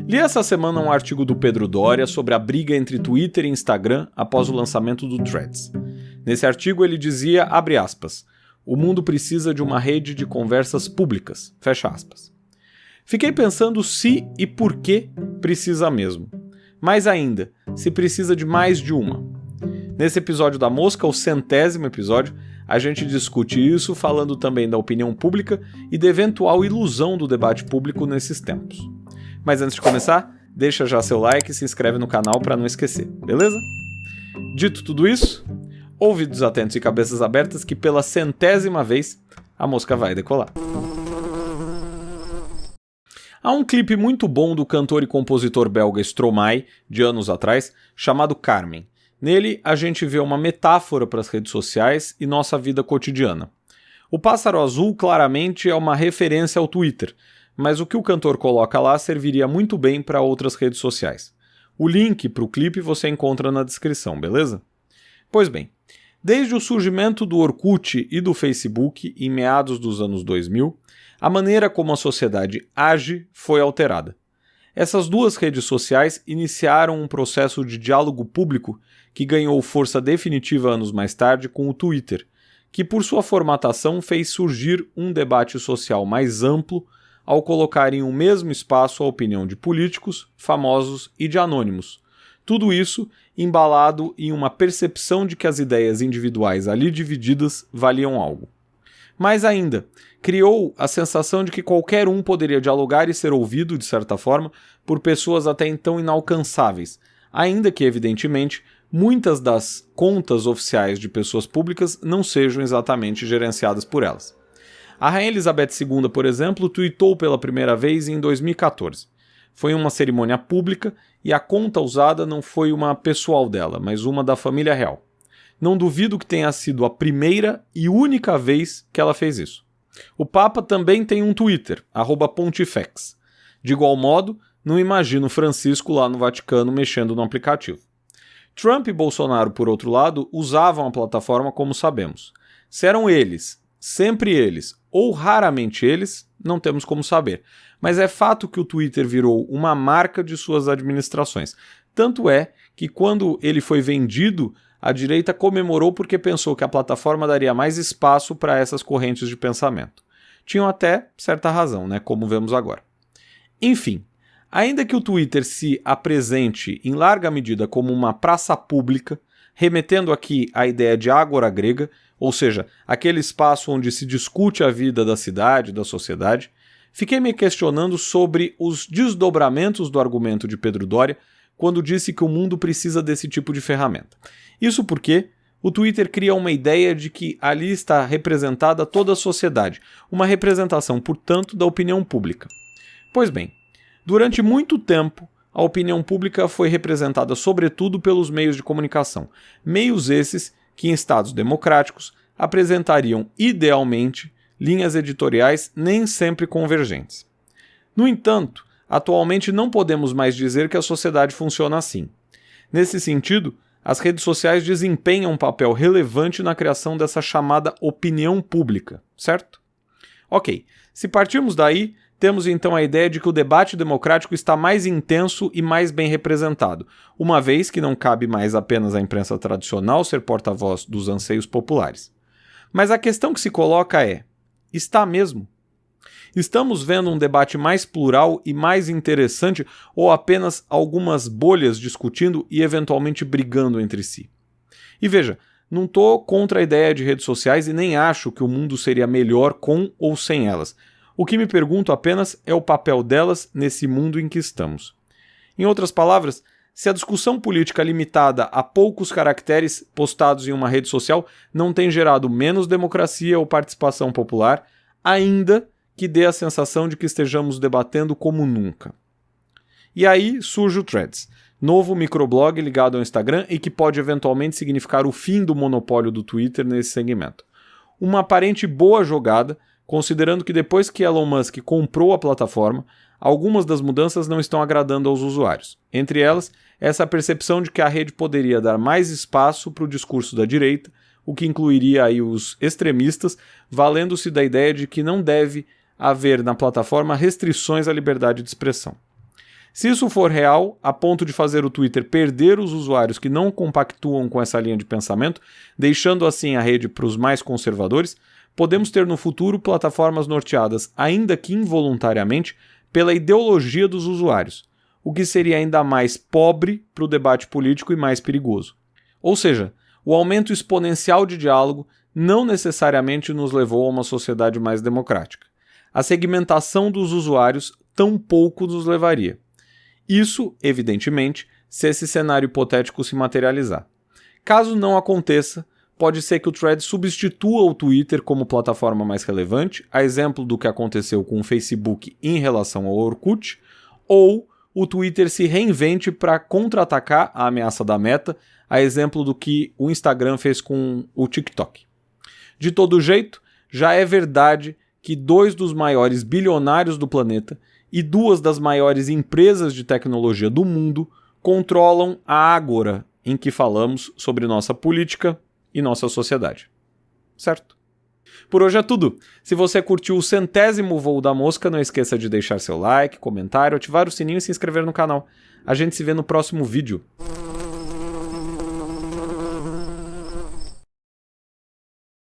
Li essa semana um artigo do Pedro Doria sobre a briga entre Twitter e Instagram após o lançamento do Threads. Nesse artigo ele dizia, abre aspas, o mundo precisa de uma rede de conversas públicas, fecha aspas. Fiquei pensando se e por que precisa mesmo. Mais ainda, se precisa de mais de uma. Nesse episódio da Mosca, o 100º episódio, a gente discute isso falando também da opinião pública e da eventual ilusão do debate público nesses tempos. Mas antes de começar, deixa já seu like e se inscreve no canal para não esquecer, beleza? Dito tudo isso, ouvidos atentos e cabeças abertas que pela 100ª vez a mosca vai decolar. Há um clipe muito bom do cantor e compositor belga Stromae, de anos atrás, chamado Carmen. Nele, a gente vê uma metáfora para as redes sociais e nossa vida cotidiana. O pássaro azul claramente é uma referência ao Twitter, mas o que o cantor coloca lá serviria muito bem para outras redes sociais. O link para o clipe você encontra na descrição, beleza? Pois bem, desde o surgimento do Orkut e do Facebook em meados dos anos 2000, a maneira como a sociedade age foi alterada. Essas duas redes sociais iniciaram um processo de diálogo público que ganhou força definitiva anos mais tarde com o Twitter, que por sua formatação fez surgir um debate social mais amplo ao colocar em um mesmo espaço a opinião de políticos, famosos e de anônimos. Tudo isso embalado em uma percepção de que as ideias individuais ali divididas valiam algo. Mais ainda, criou a sensação de que qualquer um poderia dialogar e ser ouvido, de certa forma, por pessoas até então inalcançáveis, ainda que, evidentemente, muitas das contas oficiais de pessoas públicas não sejam exatamente gerenciadas por elas. A Rainha Elizabeth II, por exemplo, tweetou pela primeira vez em 2014. Foi uma cerimônia pública e a conta usada não foi uma pessoal dela, mas uma da família real. Não duvido que tenha sido a primeira e única vez que ela fez isso. O Papa também tem um Twitter, @Pontifex. De igual modo, não imagino Francisco lá no Vaticano mexendo no aplicativo. Trump e Bolsonaro, por outro lado, usavam a plataforma como sabemos. Se eram eles, sempre eles, ou raramente eles, não temos como saber. Mas é fato que o Twitter virou uma marca de suas administrações. Tanto é que quando ele foi vendido, a direita comemorou porque pensou que a plataforma daria mais espaço para essas correntes de pensamento. Tinham até certa razão, né, como vemos agora. Enfim, ainda que o Twitter se apresente em larga medida como uma praça pública, remetendo aqui à ideia de ágora grega, ou seja, aquele espaço onde se discute a vida da cidade, da sociedade, fiquei me questionando sobre os desdobramentos do argumento de Pedro Doria quando disse que o mundo precisa desse tipo de ferramenta. Isso porque o Twitter cria uma ideia de que ali está representada toda a sociedade, uma representação, portanto, da opinião pública. Pois bem, durante muito tempo, a opinião pública foi representada sobretudo pelos meios de comunicação, meios esses que em estados democráticos apresentariam idealmente linhas editoriais nem sempre convergentes. No entanto, atualmente não podemos mais dizer que a sociedade funciona assim. Nesse sentido, as redes sociais desempenham um papel relevante na criação dessa chamada opinião pública, certo? Ok, se partirmos daí, temos então a ideia de que o debate democrático está mais intenso e mais bem representado, uma vez que não cabe mais apenas à imprensa tradicional ser porta-voz dos anseios populares. Mas a questão que se coloca é: está mesmo? Estamos vendo um debate mais plural e mais interessante ou apenas algumas bolhas discutindo e eventualmente brigando entre si? E veja, não estou contra a ideia de redes sociais e nem acho que o mundo seria melhor com ou sem elas. O que me pergunto apenas é o papel delas nesse mundo em que estamos. Em outras palavras, se a discussão política limitada a poucos caracteres postados em uma rede social não tem gerado menos democracia ou participação popular, ainda que dê a sensação de que estejamos debatendo como nunca. E aí surge o Threads, novo microblog ligado ao Instagram e que pode eventualmente significar o fim do monopólio do Twitter nesse segmento. Uma aparente boa jogada, considerando que depois que Elon Musk comprou a plataforma, algumas das mudanças não estão agradando aos usuários. Entre elas, essa percepção de que a rede poderia dar mais espaço para o discurso da direita, o que incluiria aí os extremistas, valendo-se da ideia de que não deve haver na plataforma restrições à liberdade de expressão. Se isso for real, a ponto de fazer o Twitter perder os usuários que não compactuam com essa linha de pensamento, deixando assim a rede para os mais conservadores, podemos ter no futuro plataformas norteadas, ainda que involuntariamente, pela ideologia dos usuários, o que seria ainda mais pobre para o debate político e mais perigoso. Ou seja, o aumento exponencial de diálogo não necessariamente nos levou a uma sociedade mais democrática. A segmentação dos usuários tampouco nos levaria. Isso, evidentemente, se esse cenário hipotético se materializar. Caso não aconteça, pode ser que o Threads substitua o Twitter como plataforma mais relevante, a exemplo do que aconteceu com o Facebook em relação ao Orkut, ou o Twitter se reinvente para contra-atacar a ameaça da Meta, a exemplo do que o Instagram fez com o TikTok. De todo jeito, já é verdade que 2 dos maiores bilionários do planeta e 2 das maiores empresas de tecnologia do mundo controlam a ágora em que falamos sobre nossa política e nossa sociedade. Certo? Por hoje é tudo. Se você curtiu o 100º voo da mosca, não esqueça de deixar seu like, comentário, ativar o sininho e se inscrever no canal. A gente se vê no próximo vídeo.